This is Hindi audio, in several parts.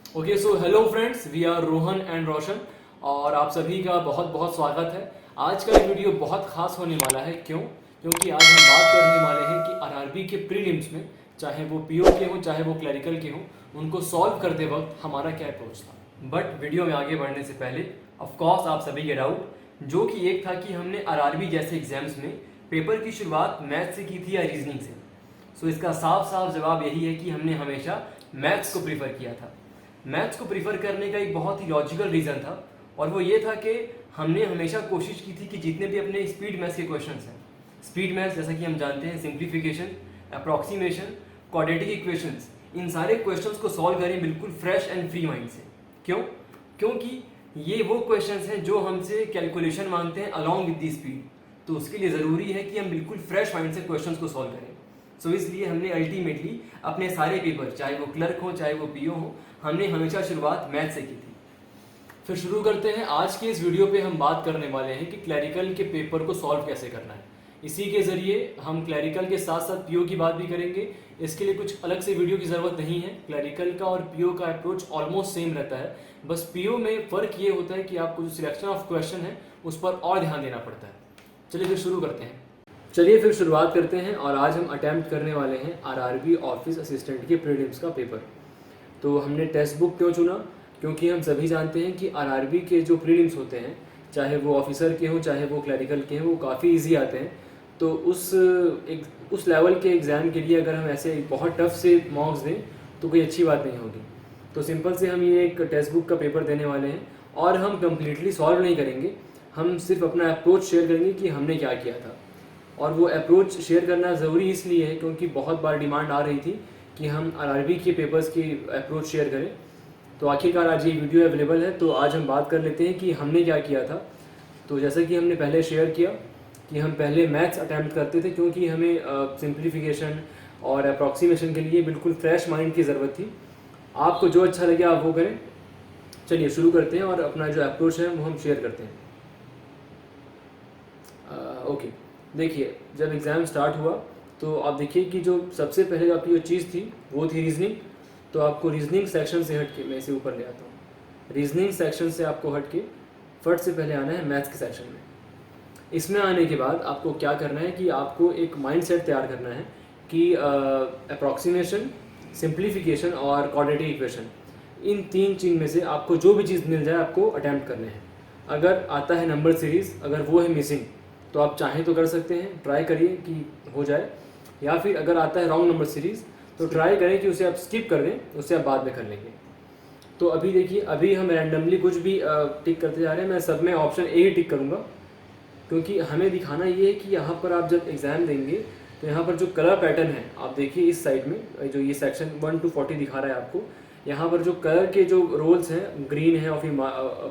Okay so hello friends, we are Rohan and Roshan और आप सभी का बहुत बहुत स्वागत है। आज का ये वीडियो बहुत खास होने वाला है। क्योंकि आज हम बात करने वाले हैं कि आरआरबी के प्रीलिम्स में, चाहे वो पीओ के हों चाहे वो क्लरिकल के हों, उनको सॉल्व करते वक्त हमारा क्या अप्रोच था। बट वीडियो में आगे बढ़ने से पहले ऑफ कोर्स आप सभी के डाउट, जो कि एक था कि हमने आरआरबी जैसे एग्जाम्स में पेपर की शुरुआत मैथ से की थी या रीजनिंग से। सो इसका साफ साफ जवाब यही है कि हमने हमेशा मैथ्स को प्रीफर किया था। मैथ्स को प्रीफर करने का एक बहुत ही लॉजिकल रीज़न था, और वो ये था कि हमने हमेशा कोशिश की थी कि जितने भी अपने स्पीड मैथ्स के क्वेश्चंस हैं, स्पीड मैथ्स जैसा कि हम जानते हैं सिंप्लीफिकेशन, अप्रॉक्सीमेशन, क्वाड्रेटिक इक्वेशंस, इन सारे क्वेश्चंस को सॉल्व करें बिल्कुल फ्रेश एंड फ्री माइंड से। क्योंकि ये वो क्वेश्चंस हैं जो हमसे कैलकुलेशन मांगते हैं अलॉन्ग विद दी स्पीड। तो उसके लिए ज़रूरी है कि हम बिल्कुल फ्रेश माइंड से क्वेश्चंस को सॉल्व करें। सो इसलिए हमने अल्टीमेटली अपने सारे पेपर, चाहे वो क्लर्क हो चाहे वो पीओ हो, हमने हमेशा शुरुआत मैथ से की थी। फिर शुरू करते हैं। आज के इस वीडियो पे हम बात करने वाले हैं कि क्लरिकल के पेपर को सॉल्व कैसे करना है। इसी के ज़रिए हम क्लरिकल के साथ साथ पीओ की बात भी करेंगे। इसके लिए कुछ अलग से वीडियो की ज़रूरत नहीं है। क्लरिकल का और पीओ का अप्रोच ऑलमोस्ट सेम रहता है, बस पीओ में फ़र्क ये होता है कि आपको जो सिलेक्शन ऑफ क्वेश्चन है उस पर और ध्यान देना पड़ता है। चलिए फिर शुरू करते हैं। चलिए फिर शुरुआत करते हैं। और आज हम अटैम्प्ट करने वाले हैं आरआरबी ऑफिस असिस्टेंट के प्रीलिम्स का पेपर। तो हमने टेक्स्ट बुक क्यों चुना? क्योंकि हम सभी जानते हैं कि आरआरबी के जो प्रीलिम्स होते हैं, चाहे वो ऑफिसर के हों चाहे वो क्लरिकल के हों, वो काफ़ी इजी आते हैं। तो उस लेवल के एग्ज़ाम के लिए अगर हम ऐसे बहुत टफ से मार्क्स दें तो कोई अच्छी बात नहीं होगी। तो सिंपल से हम ये एक टेक्स्ट बुक का पेपर देने वाले हैं, और हम कम्प्लीटली सॉल्व नहीं करेंगे। हम सिर्फ अपना अप्रोच शेयर करेंगे कि हमने क्या किया था। और वो अप्रोच शेयर करना ज़रूरी इसलिए है क्योंकि बहुत बार डिमांड आ रही थी कि हम आरआरबी के पेपर्स की अप्रोच शेयर करें। तो आखिरकार आज ये वीडियो अवेलेबल है, तो आज हम बात कर लेते हैं कि हमने क्या किया था। तो जैसा कि हमने पहले शेयर किया कि हम पहले मैथ्स अटैम्प्ट करते थे, क्योंकि हमें सिंप्लीफिकेशन और अप्रॉक्सीमेशन के लिए बिल्कुल फ्रेश माइंड की ज़रूरत थी। आपको जो अच्छा लगे आप वो करें। चलिए शुरू करते हैं और अपना जो अप्रोच है वो हम शेयर करते हैं। ओके, देखिए जब एग्ज़ाम स्टार्ट हुआ तो आप देखिए कि जो सबसे पहले आपकी जो चीज़ थी वो थी रीजनिंग। तो आपको रीजनिंग सेक्शन से हट के, मैं इसे ऊपर ले आता हूँ, रीजनिंग सेक्शन से आपको हट के फट से पहले आना है मैथ्स के सेक्शन में। इसमें आने के बाद आपको क्या करना है कि आपको एक माइंडसेट तैयार करना है कि अप्रॉक्सीमेशन, सिंप्लीफिकेशन और क्वाड्रेटिक इक्वेशन, इन तीन चीज़ में से आपको जो भी चीज़ मिल जाए आपको अटैम्प्ट करने हैं। अगर आता है नंबर सीरीज़, अगर वो है मिसिंग, तो आप चाहें तो कर सकते हैं, ट्राई करिए कि हो जाए। या फिर अगर आता है रॉन्ग नंबर सीरीज़ तो ट्राई करें कि उसे आप स्किप कर दें, उसे आप बाद में कर लेंगे। तो अभी देखिए, अभी हम रैंडमली कुछ भी टिक करते जा रहे हैं। मैं सब में ऑप्शन ए ही टिक करूँगा, क्योंकि हमें दिखाना ये है कि यहाँ पर आप जब एग्ज़ाम देंगे तो यहाँ पर जो कलर पैटर्न है, आप देखिए इस साइड में जो ये सेक्शन 1 to 40 दिखा रहा है आपको, यहाँ पर जो कलर के जो रोल्स हैं, ग्रीन है और फिर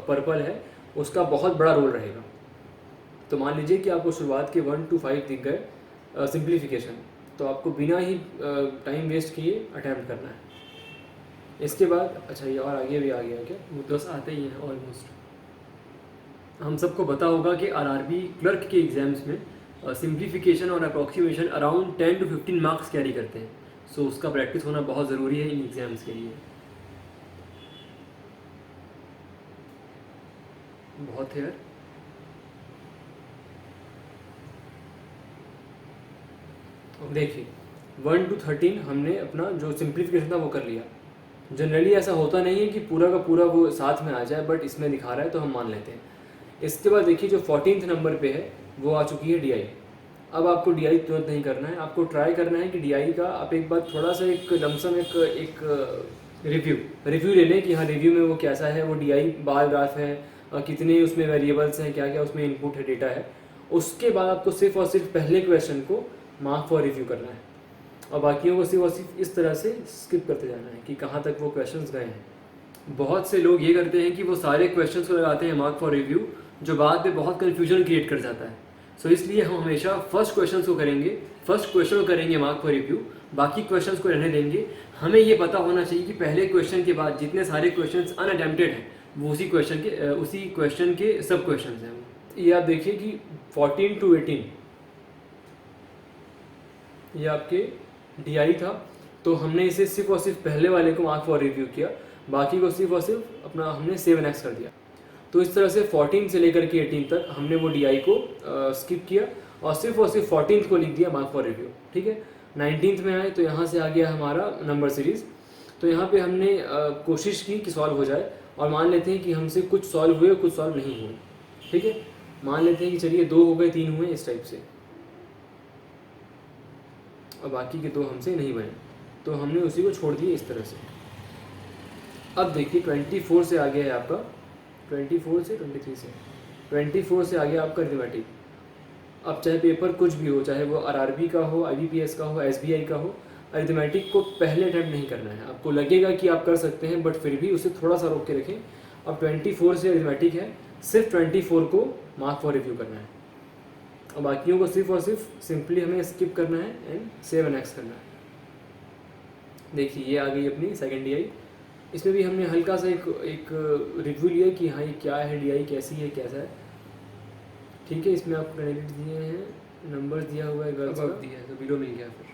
पर्पल है, उसका बहुत बड़ा रोल रहेगा। तो मान लीजिए कि आपको शुरुआत के 1 to 5 दिख गए सिंप्लीफिकेशन, तो आपको बिना ही टाइम वेस्ट किए अटैम्प्ट करना है। इसके बाद अच्छा, ये और आगे भी आ गया क्या? वो तो आते ही हैं ऑलमोस्ट। हम सबको पता होगा कि आरआरबी क्लर्क के एग्ज़ाम्स में सिंप्लीफिकेशन और approximation around 10 to 15 marks carry करते हैं। सो उसका प्रैक्टिस होना बहुत ज़रूरी है इन एग्ज़ाम्स के लिए। बहुत है। देखिए 1 to 13 हमने अपना जो सिंप्लीफिकेशन था वो कर लिया। जनरली ऐसा होता नहीं है कि पूरा का पूरा वो साथ में आ जाए, बट इसमें दिखा रहा है तो हम मान लेते हैं। इसके बाद देखिए जो 14th नंबर पे है वो आ चुकी है डीआई। अब आपको डीआई तुरंत नहीं करना है, आपको ट्राई करना है कि डीआई का आप एक बार थोड़ा सा एक लमसम एक रिव्यू ले लें कि हाँ रिव्यू में वो कैसा है, वो डीआई बार ग्राफ है, कितने उसमें वेरिएबल्स हैं, क्या क्या उसमें इनपुट है, डेटा है। उसके बाद आपको सिर्फ और सिर्फ पहले क्वेश्चन को मार्क फॉर रिव्यू करना है, और बाकियों को सिर्फ और सिर्फ इस तरह से स्किप करते जाना है कि कहाँ तक वो क्वेश्चंस गए हैं। बहुत से लोग ये करते हैं कि वो सारे क्वेश्चंस को लगाते हैं मार्क फॉर रिव्यू, जो बाद में बहुत कन्फ्यूजन क्रिएट कर जाता है। सो इसलिए हम हमेशा फर्स्ट क्वेश्चन को करेंगे, फर्स्ट क्वेश्चन को करेंगे मार्क फॉर रिव्यू, बाकी क्वेश्चंस को रहने देंगे। हमें ये पता होना चाहिए कि पहले क्वेश्चन के बाद जितने सारे क्वेश्चंस अनअटेम्प्टेड हैं वो उसी क्वेश्चन के सब क्वेश्चन हैं। ये आप देखिए कि 14 to 18 ये आपके डीआई था, तो हमने इसे सिर्फ और सिर्फ पहले वाले को मार्क फॉर रिव्यू किया, बाकी को सिर्फ और सिर्फ अपना हमने 7x कर दिया। तो इस तरह से 14 से लेकर के 18 तक हमने वो DI को स्किप किया और सिर्फ 14th को लिख दिया मार्क फॉर रिव्यू। ठीक है, 19th में आए तो यहाँ से आ गया हमारा नंबर सीरीज़। तो यहाँ पे हमने कोशिश की कि सॉल्व हो जाए और मान लेते हैं कि हमसे कुछ सॉल्व हुए कुछ सॉल्व नहीं हुए। ठीक है, मान लेते हैं कि चलिए 2 हो गए 3 हुए इस टाइप से, और बाकी के 2 हमसे नहीं बने, तो हमने उसी को छोड़ दिया इस तरह से। अब देखिए 24 से आ गया है आपका, 24 से 23 से 24 से आ गया आपका अरिथमेटिक। अब चाहे पेपर कुछ भी हो, चाहे वो RRB का हो, IBPS का हो, SBI का हो, अरिथमेटिक को पहले अटैम्प्ट नहीं करना है। आपको लगेगा कि आप कर सकते हैं, बट फिर भी उसे थोड़ा सा रोक के रखें। अब 24 से अरिथमेटिक है, सिर्फ 24 को मार्क फॉर रिव्यू करना है और बाकियों को सिर्फ और सिर्फ सिंपली हमें स्किप करना है एंड 7x करना है। देखिए ये आ गई अपनी सेकेंड DI। इसमें भी हमने हल्का सा एक रिव्यू लिया कि हाँ ये क्या है, DI कैसी है, कैसा है। ठीक है, इसमें आपको कैंडिडेट दिए हैं, नंबर दिया हुआ है, गर्ल्स का दिया है, तो बिलो मिल गया फिर।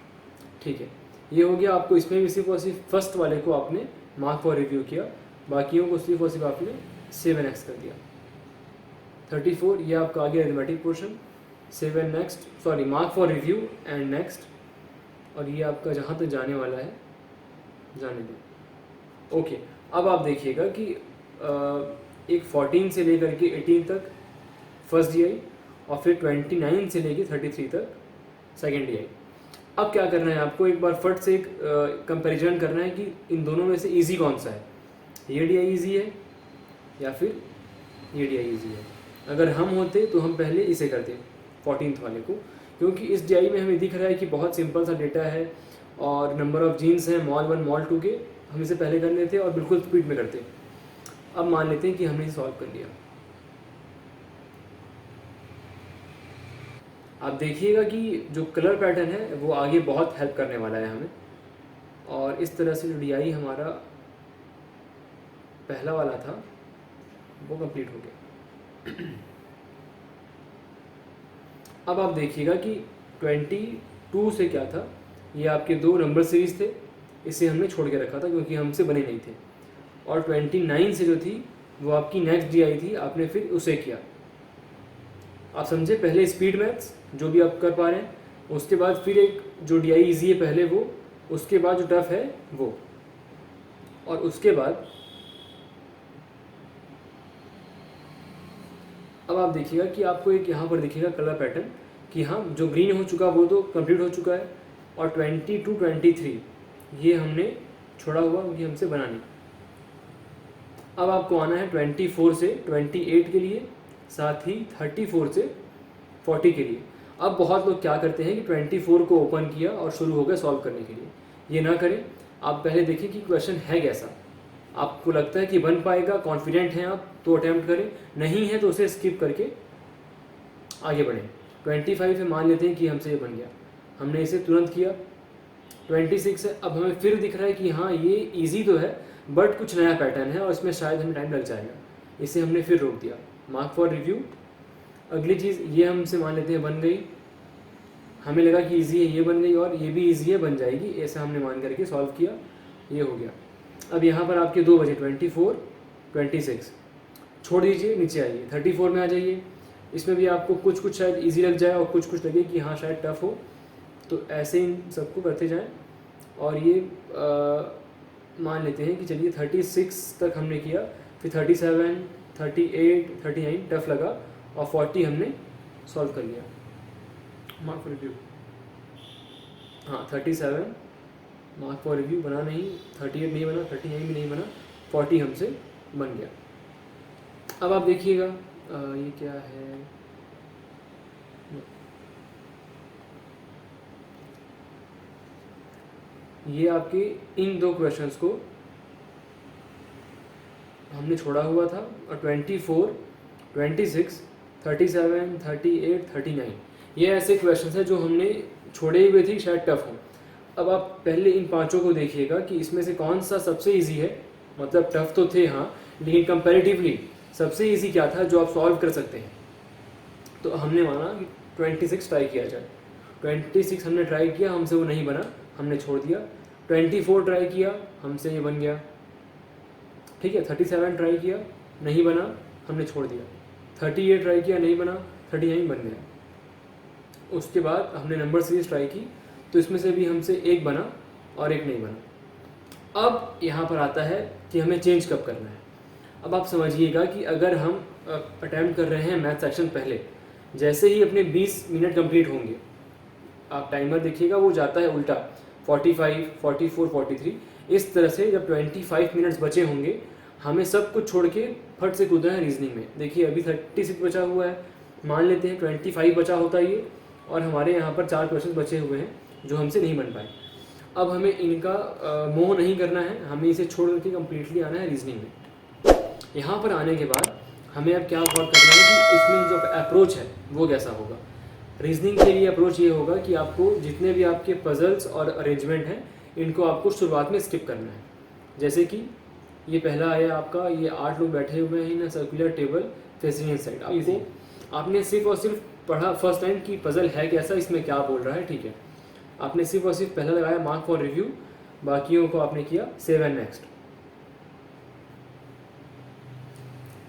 ठीक है, ये हो गया। आपको इसमें भी सिर्फ और सिर्फ फर्स्ट वाले को आपने मार्क फॉर रिव्यू किया, बाकियों को सिर्फ और सिर्फ आपने 7x कर दिया। 34 ये आपका आ गया arithmetic portion, 7 next, sorry mark for review and next, और ये आपका जहाँ तक जाने वाला है जाने दो। ओके, अब आप देखिएगा कि एक 14 से लेकर के 18 तक फर्स्ट DI और फिर 29 से लेकर 33 तक सेकेंड DI। अब क्या करना है आपको, एक बार फट से एक कंपैरिजन करना है कि इन दोनों में से इजी कौन सा है, ये DI इजी है या फिर ये DI इजी है। अगर हम होते तो हम पहले इसे करते 14th वाले को, क्योंकि इस DI में हमें दिख रहा है कि बहुत सिंपल सा डेटा है और नंबर ऑफ जीन्स हैं मॉल 1 मॉल 2 के, हम इसे पहले कर लेते और बिल्कुल स्पीड में करते। अब मान लेते हैं कि हमने इसे सॉल्व कर लिया। आप देखिएगा कि जो कलर पैटर्न है वो आगे बहुत हेल्प करने वाला है हमें, और इस तरह से जो DI हमारा पहला वाला था वो कंप्लीट हो गया। अब आप देखिएगा कि 22 से क्या था, ये आपके 2 नंबर सीरीज थे, इसे हमने छोड़ के रखा था क्योंकि हमसे बने नहीं थे। और 29 से जो थी वो आपकी नेक्स्ट DI थी, आपने फिर उसे किया। आप समझे, पहले स्पीड मैथ्स जो भी आप कर पा रहे हैं, उसके बाद फिर एक जो DI इजी है पहले वो, उसके बाद जो टफ है वो, और उसके बाद अब आप देखिएगा कि आपको एक यहाँ पर दिखेगा कलर पैटर्न कि हाँ जो ग्रीन हो चुका वो तो कंप्लीट हो चुका है, और 22 23 ये हमने छोड़ा हुआ क्योंकि हमसे बना नहीं। अब आपको आना है 24 से 28 के लिए, साथ ही 34 से 40 के लिए। अब बहुत लोग क्या करते हैं कि 24 को ओपन किया और शुरू हो गए सॉल्व करने के लिए। ये ना करें, आप पहले देखें कि क्वेश्चन है कैसा। आपको लगता है कि बन पाएगा, कॉन्फिडेंट हैं आप, तो अटैम्प्ट करें, नहीं है तो उसे स्किप करके आगे बढ़ें। 25 है, मान लेते हैं कि हमसे ये बन गया, हमने इसे तुरंत किया। 26 है, अब हमें फिर दिख रहा है कि हाँ ये ईजी तो है बट कुछ नया पैटर्न है और इसमें शायद हमें टाइम लग जाएगा, इसे हमने फिर रोक दिया, मार्क फॉर रिव्यू। अगली चीज़ ये हमसे मान लेते हैं बन गई, हमें लगा कि इजी है, ये बन गई और ये भी इजी है, बन जाएगी, ऐसा हमने मान करके सॉल्व किया, ये हो गया। अब यहाँ पर आपके 2 बजे 24 26 छोड़ दीजिए, नीचे आइए 34 में आ जाइए। इसमें भी आपको कुछ कुछ शायद इजी लग जाए और कुछ कुछ लगे कि हाँ शायद टफ हो, तो ऐसे इन सबको करते जाएं। और ये मान लेते हैं कि चलिए 36 तक हमने किया, फिर 37 38 39 टफ लगा और 40 हमने सॉल्व कर लिया, मार्क फॉर रिव्यू। हाँ 37 मार्क फॉर रिव्यू बना नहीं, 38 नहीं बना, 39 भी नहीं बना, 40 हमसे बन गया। अब आप देखिएगा ये क्या है, ये आपके इन 2 क्वेश्चंस को हमने छोड़ा हुआ था, और 24 26 37 38 39 ये ऐसे क्वेश्चंस हैं जो हमने छोड़े हुए थे, शायद टफ हो। अब आप पहले इन 5 को देखिएगा कि इसमें से कौन सा सबसे इजी है, मतलब टफ तो थे हाँ, लेकिन कंपैरेटिवली सबसे इजी क्या था जो आप सॉल्व कर सकते हैं। तो हमने माना कि 26 ट्राई किया जाए। 26 हमने ट्राई किया, हमसे वो नहीं बना, हमने छोड़ दिया। 24 ट्राई किया, हमसे ये बन गया। ठीक है। 37 ट्राई किया, नहीं बना, हमने छोड़ दिया। 38 ट्राई किया, नहीं बना, 39 बन गया। उसके बाद हमने नंबर सीरीज ट्राई की, तो इसमें से भी हमसे एक बना और एक नहीं बना। अब यहाँ पर आता है कि हमें चेंज कब करना है। अब आप समझिएगा कि अगर हम अटैम्प्ट कर रहे हैं मैथ सेक्शन पहले, जैसे ही अपने 20 मिनट कंप्लीट होंगे, आप टाइमर देखिएगा वो जाता है उल्टा 45, 44, 43, इस तरह से जब 25 मिनट्स बचे होंगे हमें सब कुछ छोड़ के फट से कूदना है रीजनिंग में। देखिए अभी 36 बचा हुआ है, मान लेते हैं 25 बचा होता ये, और हमारे यहाँ पर 4 क्वेश्चन बचे हुए हैं जो हमसे नहीं बन पाए। अब हमें इनका मोह नहीं करना है, हमें इसे छोड़ करके कम्प्लीटली आना है रीजनिंग में। यहाँ पर आने के बाद हमें अब क्या गौर करना है कि इसमें जो अप्रोच है वो कैसा होगा। रीजनिंग के लिए अप्रोच ये होगा कि आपको जितने भी आपके पजल्स और अरेंजमेंट हैं इनको आपको शुरुआत में स्किप करना है। जैसे कि ये पहला आया आपका, ये 8 लोग बैठे हुए हैं in circular table facing side. आपने सिर्फ और सिर्फ पढ़ा फर्स्ट टाइम कि पजल है कैसा, इसमें क्या बोल रहा है, ठीक है। आपने सिर्फ और सिर्फ पहला लगाया मार्क फॉर रिव्यू, बाकियों को आपने किया सेव एंड नेक्स्ट।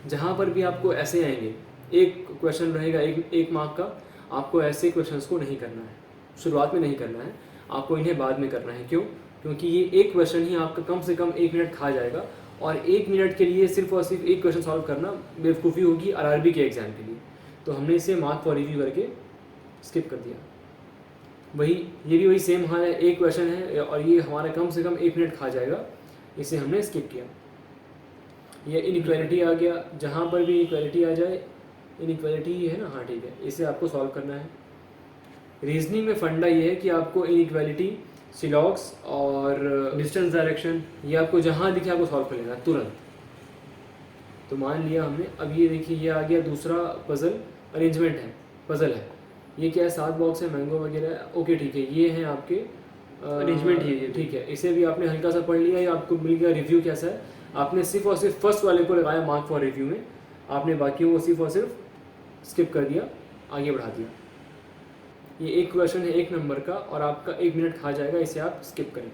जहाँ पर भी आपको ऐसे आएंगे, एक क्वेश्चन रहेगा एक मार्क का, आपको ऐसे क्वेश्चंस को नहीं करना है, शुरुआत में नहीं करना है, आपको इन्हें बाद में करना है। क्यों? क्योंकि ये एक क्वेश्चन ही आपका कम से कम 1 मिनट खा जाएगा, और 1 मिनट के लिए सिर्फ और सिर्फ एक क्वेश्चन सॉल्व करना बेवकूफ़ी होगी आरआरबी के एग्ज़ाम के लिए। तो हमने इसे मार्क फॉर रिव्यू करके स्किप कर दिया। वही ये भी वही सेम हाल है, एक क्वेश्चन है और ये हमारा कम से कम 1 मिनट खा जाएगा, इसे हमने स्किप किया। ये इनइक्वालिटी आ गया, जहाँ पर भी इक्वालिटी आ जाए, इनइक्वालिटी ही है ना, हाँ ठीक है, इसे आपको सॉल्व करना है। रीजनिंग में फंडा ये है कि आपको इनइक्वालिटी, सिलॉग्स और डिस्टेंस डायरेक्शन, ये आपको जहाँ दिखे आपको सॉल्व कर लेना तुरंत। तो मान लिया हमने, अब ये देखिए ये आ गया दूसरा पजल, अरेंजमेंट है, पजल है, ये क्या है 7 बॉक्स है, मैंगो वगैरह, ओके ठीक है, ये हैं आपके अरेंजमेंट, ये ठीक है। इसे भी आपने हल्का सा पढ़ लिया, ये आपको मिल गया रिव्यू कैसा है। आपने सिर्फ और सिर्फ फर्स्ट वाले को लगाया मार्क फॉर रिव्यू में, आपने बाकियों को सिर्फ और सिर्फ स्किप कर दिया, आगे बढ़ा दिया। ये एक क्वेश्चन है 1 नंबर का और आपका 1 मिनट खा जाएगा, इसे आप स्किप करें।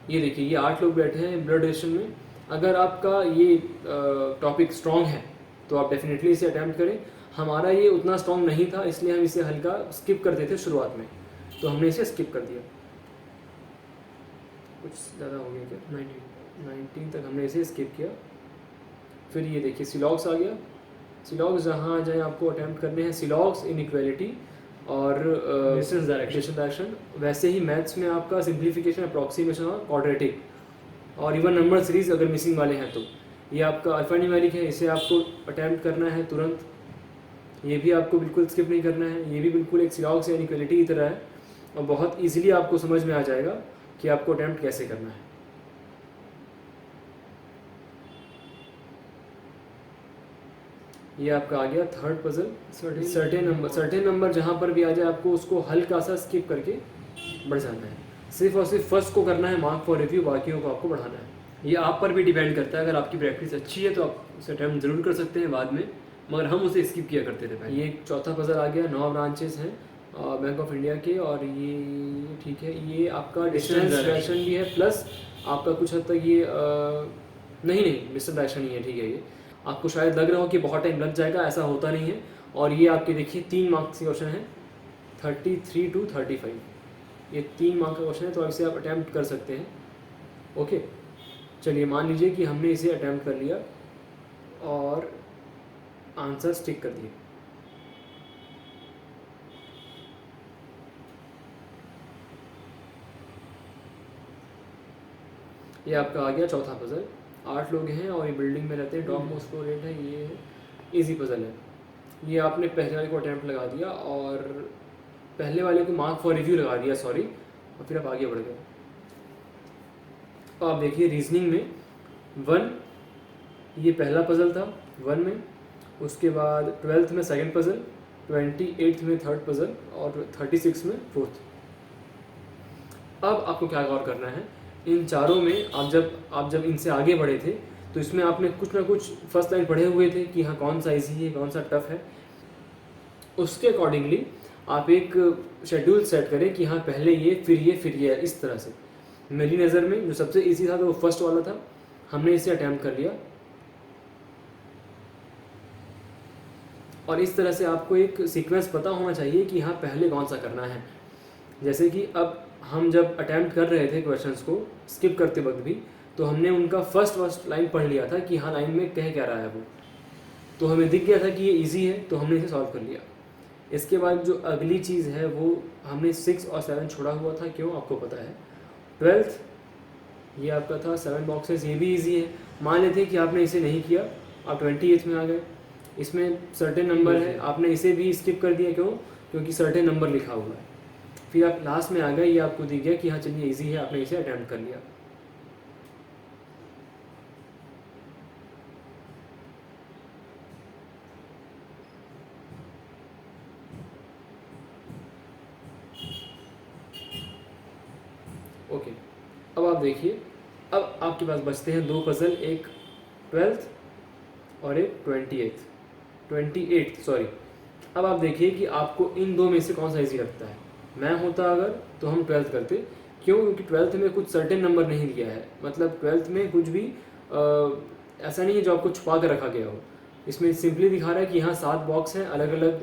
ये देखिए ये 8 लोग बैठे हैं ब्लड रिलेशन में। अगर आपका ये टॉपिक स्ट्रॉन्ग है तो आप डेफिनेटली इसे अटैम्प्ट करें। हमारा ये उतना स्ट्रॉन्ग नहीं था, इसलिए हम इसे हल्का स्किप करते थे शुरुआत में, तो हमने इसे स्किप कर दिया। कुछ ज़्यादा हो गया क्या, 19 तक हमने इसे स्किप किया। फिर ये देखिए सिलॉग्स आ गया। सिलॉग्स जहाँ जाए आपको अटैम्प्ट करने हैं, सिलॉग्स, इनइक्वालिटी और डिस्टेंस डायरेक्शन। वैसे ही मैथ्स में आपका सिंप्लीफिकेशन, अप्रॉक्सीमेशन और क्वाड्रेटिक और इवन नंबर सीरीज अगर मिसिंग वाले हैं तो ये आपका अल्फा न्यूमेरिक है, इसे आपको अटैम्प्ट करना है तुरंत। ये भी आपको बिल्कुल स्किप नहीं करना है, ये भी बिल्कुल एक सिलॉग्स या इनइक्वालिटी की तरह है और बहुत ईजिली आपको समझ में आ जाएगा कि आपको अटैम्प्ट कैसे करना है। ये आपका आ गया थर्ड पजल, सर्टेन नंबर जहाँ पर भी आ जाए आपको उसको हल्का सा स्किप करके बढ़ जाना है। सिर्फ और सिर्फ फर्स्ट को करना है मार्क फॉर रिव्यू, बाकियों को आपको बढ़ाना है। ये आप पर भी डिपेंड करता है, अगर आपकी प्रैक्टिस अच्छी है तो आप उसे अटैम्प्ट जरूर कर सकते हैं बाद में, मगर हम उसे स्किप किया करते थे पहले। ये चौथा पजल आ गया, 9 ब्रांचेस हैं बैंक ऑफ इंडिया के, और ये ठीक है, ये आपका डिस्टेंस डायरेक्शन भी है, प्लस आपका कुछ हद तक ये नहीं डिस्टेंस डायरेक्शन ही है, ठीक है। ये आपको शायद लग रहा हो कि बहुत टाइम लग जाएगा, ऐसा होता नहीं है। और ये आपके देखिए 3 मार्क्स के क्वेश्चन है, 33 to 35, ये 3 मार्क्स का क्वेश्चन है, तो इसे आप अटैम्प्ट कर सकते हैं। ओके चलिए मान लीजिए कि हमने इसे अटैम्प्ट कर लिया और आंसर स्टिक कर दिए। ये आपका आ गया चौथा पजल, 8 लोग हैं और ये बिल्डिंग में रहते हैं, टॉप मोस्ट फ्लोर रेट है, ये इजी पजल है। ये आपने पहले वाले को अटैम्प्ट लगा दिया और पहले वाले को मार्क फॉर रिव्यू लगा दिया, सॉरी, और फिर आप आगे बढ़ गए। तो आप देखिए रीजनिंग में 1, ये पहला पजल था 1 में, उसके बाद 12th में सेकंड पजल, 28th में थर्ड पजल और 36 में फोर्थ। अब आपको क्या गौर करना है, इन चारों में आप जब इनसे आगे बढ़े थे तो इसमें आपने कुछ ना कुछ फर्स्ट लाइन पढ़े हुए थे कि हाँ कौन सा इजी है, कौन सा टफ है। उसके अकॉर्डिंगली आप एक शेड्यूल सेट करें कि हाँ पहले ये फिर ये फिर ये, इस तरह से। मेरी नज़र में जो सबसे इजी था तो वो फर्स्ट वाला था, हमने इसे अटैम्प्ट कर लिया। और इस तरह से आपको एक सीक्वेंस पता होना चाहिए कि हाँ पहले कौन सा करना है। जैसे कि अब हम जब अटैम्प्ट कर रहे थे क्वेश्चंस को स्किप करते वक्त भी, तो हमने उनका फर्स्ट लाइन पढ़ लिया था कि हाँ लाइन में कह क्या रहा है वो, तो हमें दिख गया था कि ये इजी है, तो हमने इसे सॉल्व कर लिया। इसके बाद जो अगली चीज़ है वो हमने 6 और 7 छोड़ा हुआ था, क्यों आपको पता है। 12th ये आपका था 7 बॉक्सेस, ये भी इजी है। मान लेते हैं कि आपने इसे नहीं किया, आप 28th में आ गए, इसमें सर्टेन नंबर है, आपने इसे भी स्किप कर दिया, क्यों, क्योंकि सर्टेन नंबर लिखा हुआ है। फिर आप लास्ट में आ गए, ये आपको दिख गया कि हाँ चलिए इजी है, आपने इसे अटैम्प्ट कर लिया। ओके, अब आप देखिए, अब आपके पास बचते हैं 2 पजल, एक 12th और एक 28th सॉरी। अब आप देखिए कि आपको इन दो में से कौन सा इजी लगता है। मैं होता अगर तो हम 12th करते, क्यों, क्योंकि 12th में कुछ सर्टेन नंबर नहीं दिया है, मतलब 12th में कुछ भी ऐसा नहीं है जो आपको छुपा कर रखा गया हो। इसमें सिंपली दिखा रहा है कि यहाँ 7 बॉक्स हैं अलग अलग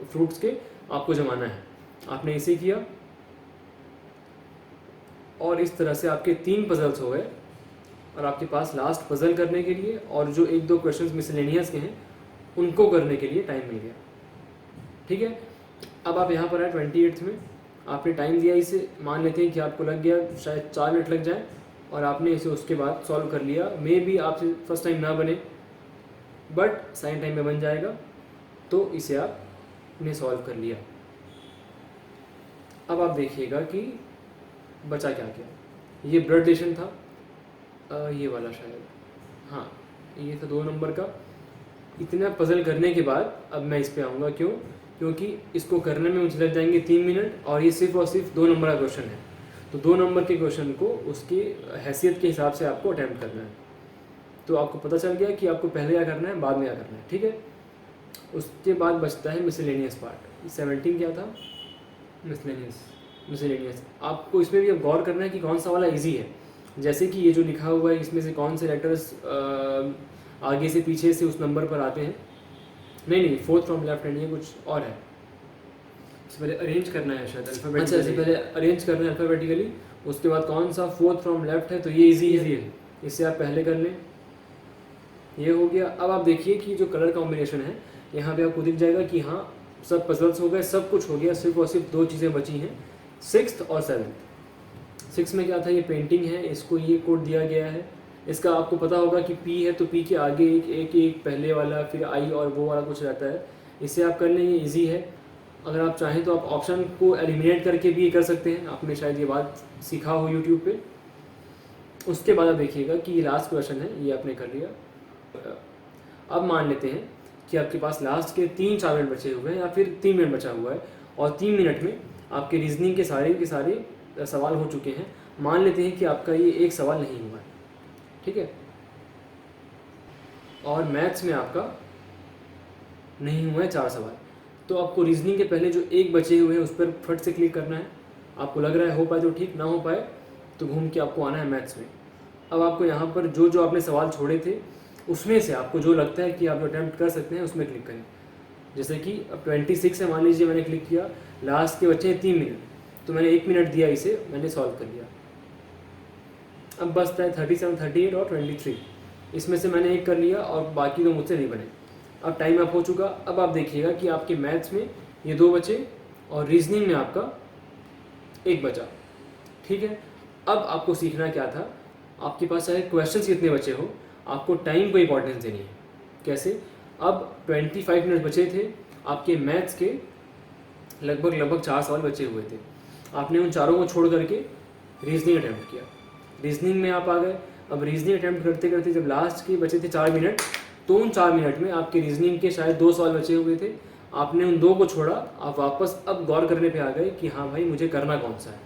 फ्रूट्स के, आपको जमाना है। आपने इसे किया और इस तरह से आपके 3 पजल्स हो गए, और आपके पास लास्ट पजल करने के लिए और जो 1-2 क्वेश्चंस मिसलेनियस के हैं उनको करने के लिए टाइम मिल गया। ठीक है, अब आप यहाँ पर आए 28th में, आपने टाइम दिया इसे, मान लेते हैं कि आपको लग गया शायद 4 मिनट लग जाए, और आपने इसे उसके बाद सॉल्व कर लिया। मे भी आपसे फर्स्ट टाइम ना बने, बट सेकंड टाइम में बन जाएगा, तो इसे आपने सॉल्व कर लिया। अब आप देखिएगा कि बचा क्या क्या। ये ब्लड रिलेशन था, ये वाला शायद, हाँ ये था 2 नंबर का। इतना पजल करने के बाद अब मैं इस पे आऊँगा, क्यों, क्योंकि इसको करने में मुझे लग जाएंगे 3 मिनट, और ये सिर्फ और सिर्फ 2 नंबर का क्वेश्चन है। तो 2 नंबर के क्वेश्चन को उसकी हैसियत के हिसाब से आपको अटैम्प्ट करना है। तो आपको पता चल गया कि आपको पहले क्या करना है, बाद में क्या करना है। ठीक है, उसके बाद बचता है मिसलेनियस पार्ट। 17 क्या था, मिसलेनियस। आपको इसमें भी अब गौर करना है कि कौन सा वाला ईजी है। जैसे कि ये जो लिखा हुआ है, इसमें से कौन से लेटर्स आगे से पीछे से उस नंबर पर आते हैं। नहीं, 4th फ्रॉम लेफ्ट हैंड, ये कुछ और है। इससे पहले अरेंज करना है शायद अल्फ़ाबेटिकली। अच्छा, इससे पहले अरेंज करना है अल्फ़ाबेटिकली, उसके बाद कौन सा 4th फ्रॉम लेफ्ट है, तो ये इजी है, इससे आप पहले कर लें। ये हो गया। अब आप देखिए कि जो कलर कॉम्बिनेशन है, यहाँ पे आपको दिख जाएगा कि हाँ सब पजल्स हो गए, सब कुछ हो गया, सिर्फ और सिर्फ 2 चीज़ें बची हैं, 6th और 7th। 6 में क्या था, ये पेंटिंग है, इसको ये कोड दिया गया है। इसका आपको पता होगा कि P है तो P के आगे एक पहले वाला, फिर I और वो वाला कुछ रहता है। इससे आप कर लेंगे, ईजी है। अगर आप चाहें तो आप ऑप्शन को एलिमिनेट करके भी कर सकते हैं, आपने शायद ये बात सीखा हो यूट्यूब पे। उसके बाद आप देखिएगा कि ये लास्ट क्वेश्चन है, ये आपने कर लिया। अब मान लेते हैं कि आपके पास लास्ट के 3-4 मिनट बचे हुए हैं, या फिर 3 मिनट बचा हुआ है, और 3 मिनट में आपके रीजनिंग के सारे सवाल हो चुके हैं। मान लेते हैं कि आपका ये एक सवाल नहीं हुआ है, ठीक है, और मैथ्स में आपका नहीं हुआ है 4 सवाल। तो आपको रीजनिंग के पहले जो एक बचे हुए हैं उस पर फट से क्लिक करना है। आपको लग रहा है हो पाए तो ठीक, ना हो पाए तो घूम के आपको आना है मैथ्स में। अब आपको यहाँ पर जो आपने सवाल छोड़े थे उसमें से आपको जो लगता है कि आप अटैम्प्ट कर सकते हैं उसमें क्लिक करें। जैसे कि अब 26 है, मान लीजिए मैंने क्लिक किया, लास्ट के बच्चे हैं 3 मिनट, तो मैंने 1 मिनट दिया, इसे मैंने सॉल्व कर लिया। अब बचता है 37, 38 और 23। इसमें से मैंने एक कर लिया और बाकी 2 मुझसे नहीं बने। अब टाइम अप हो चुका। अब आप देखिएगा कि आपके मैथ्स में ये 2 बचे और रीजनिंग में आपका 1 बचा, ठीक है। अब आपको सीखना क्या था, आपके पास चाहे क्वेश्चंस कितने बचे हो, आपको टाइम को इंपॉर्टेंस देनी है। कैसे, अब 25 मिनट बचे थे, आपके मैथ्स के लगभग 4 सवाल बचे हुए थे। आपने उन चारों को छोड़ करके रीजनिंग अटैम्प्ट किया, रीजनिंग में आप आ गए। अब रीजनिंग अटैम्प्ट करते करते जब लास्ट के बचे थे 4 मिनट, तो उन 4 मिनट में आपके रीजनिंग के शायद 2 सवाल बचे हुए थे, आपने उन 2 को छोड़ा, आप वापस अब गौर करने पे आ गए कि हाँ भाई मुझे करना कौन सा है।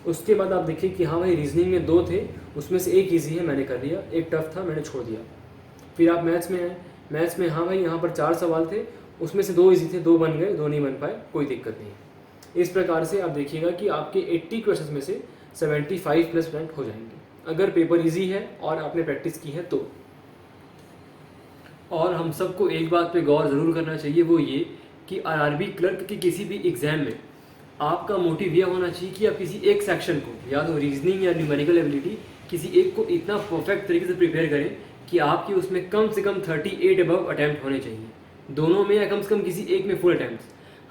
उसके बाद आप देखिए कि हाँ भाई रीजनिंग में 2 थे, उसमें से एक ईजी है मैंने कर लिया, एक टफ था मैंने छोड़ दिया। फिर आप मैथ्स में आए, मैथ्स में हाँ भाई यहाँ पर 4 सवाल थे, उसमें से 2 ईजी थे, 2 बन गए, 2 नहीं बन पाए, कोई दिक्कत नहीं। इस प्रकार से आप देखिएगा कि आपके 80 क्वेश्चन में से 75+ हो जाएंगे अगर पेपर इजी है और आपने प्रैक्टिस की है तो। और हम सबको एक बात पे गौर ज़रूर करना चाहिए, वो ये कि आरआरबी क्लर्क के किसी भी एग्ज़ाम में आपका मोटिव यह होना चाहिए कि आप किसी एक सेक्शन को, या तो रीजनिंग या न्यूमेरिकल एबिलिटी, किसी एक को इतना परफेक्ट तरीके से प्रिपेयर करें कि आपके उसमें कम से कम 38 अबव अटैम्प्ट होने चाहिए, दोनों में या कम से कम किसी एक में फुल अटैम्प्ट।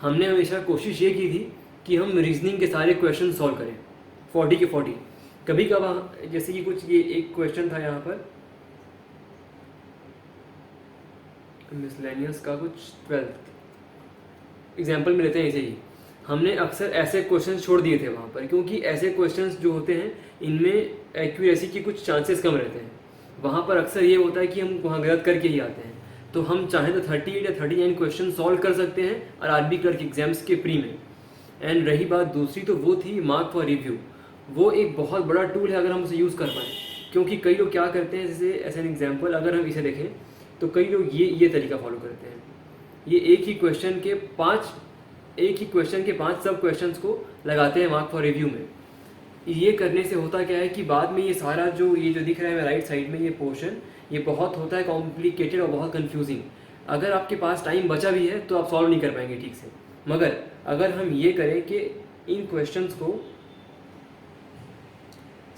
हमने हमेशा कोशिश ये की थी कि हम रीजनिंग के सारे क्वेश्चन सॉल्व करें 40 के 40। कभी कभार जैसे कि कुछ ये एक क्वेश्चन था यहाँ पर मिसलेनियस का, कुछ 12th एग्जाम्पल में लेते हैं इसे ही। हमने अक्सर ऐसे क्वेश्चंस छोड़ दिए थे वहाँ पर, क्योंकि ऐसे क्वेश्चंस जो होते हैं इनमें एक्यूरेसी की कुछ चांसेस कम रहते हैं। वहाँ पर अक्सर ये होता है कि हम वहाँ गलत करके ही आते हैं। तो हम चाहें तो 38 या 39 क्वेश्चन सॉल्व कर सकते हैं आरआरबी क्लर्क एग्जाम्स के प्री में। एंड रही बात दूसरी, तो वो थी मार्क फॉर रिव्यू। वो एक बहुत बड़ा टूल है अगर हम उसे यूज़ कर पाएँ, क्योंकि कई लोग क्या करते हैं, जैसे एज एन एग्जाम्पल अगर हम इसे देखें तो कई लोग ये तरीका फॉलो करते हैं। ये एक ही क्वेश्चन के 5 सब क्वेश्चंस को लगाते हैं मार्क फॉर रिव्यू में। ये करने से होता क्या है कि बाद में ये सारा जो दिख रहा है राइट साइड में ये पोर्शन, ये बहुत होता है कॉम्प्लिकेटेड और बहुत कंफ्यूजिंग। अगर आपके पास टाइम बचा भी है तो आप सॉल्व नहीं कर पाएंगे ठीक से। मगर अगर हम ये करें कि इन क्वेश्चंस को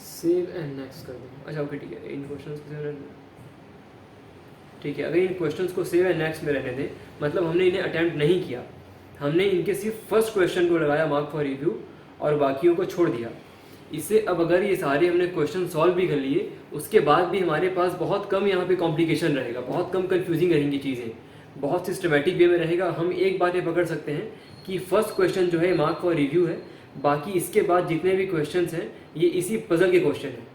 सेव एंड नेक्स्ट कर दें, अच्छा ओके ठीक है, इन क्वेश्चंस को ठीक है, अगर इन क्वेश्चंस को सेव एंड नेक्स्ट में रहने दें, मतलब हमने इन्हें अटैम्प्ट नहीं किया, हमने इनके सिर्फ फर्स्ट क्वेश्चन को लगाया मार्क फॉर रिव्यू और बाकियों को छोड़ दिया। इससे अब अगर ये सारे हमने क्वेश्चन सॉल्व भी कर लिए, उसके बाद भी हमारे पास बहुत कम यहाँ पे कॉम्प्लिकेशन रहेगा, बहुत कम कंफ्यूजिंग रहेंगी चीज़ें, बहुत सिस्टमेटिक वे में रहेगा। हम एक बात ये पकड़ सकते हैं कि फर्स्ट क्वेश्चन जो है मार्क फॉर रिव्यू है, बाकी इसके बाद जितने भी क्वेश्चन हैं ये इसी पजल के क्वेश्चन हैं।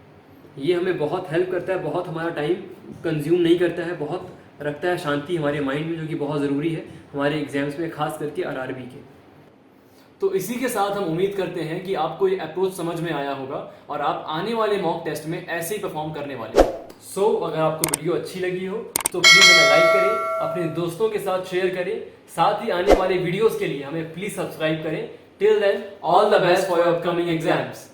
ये हमें बहुत हेल्प करता है, बहुत हमारा टाइम कंज्यूम नहीं करता है, बहुत रखता है शांति हमारे माइंड में, जो कि बहुत ज़रूरी है हमारे एग्जाम्स में, खास करके आरआरबी के। तो इसी के साथ हम उम्मीद करते हैं कि आपको ये अप्रोच समझ में आया होगा और आप आने वाले मॉक टेस्ट में ऐसे ही परफॉर्म करने वाले हैं। अगर आपको वीडियो अच्छी लगी हो तो प्लीज़ हमें लाइक करें, अपने दोस्तों के साथ शेयर करें, साथ ही आने वाले वीडियोज़ के लिए हमें प्लीज़ सब्सक्राइब करें। Till then, all the best for your upcoming exams.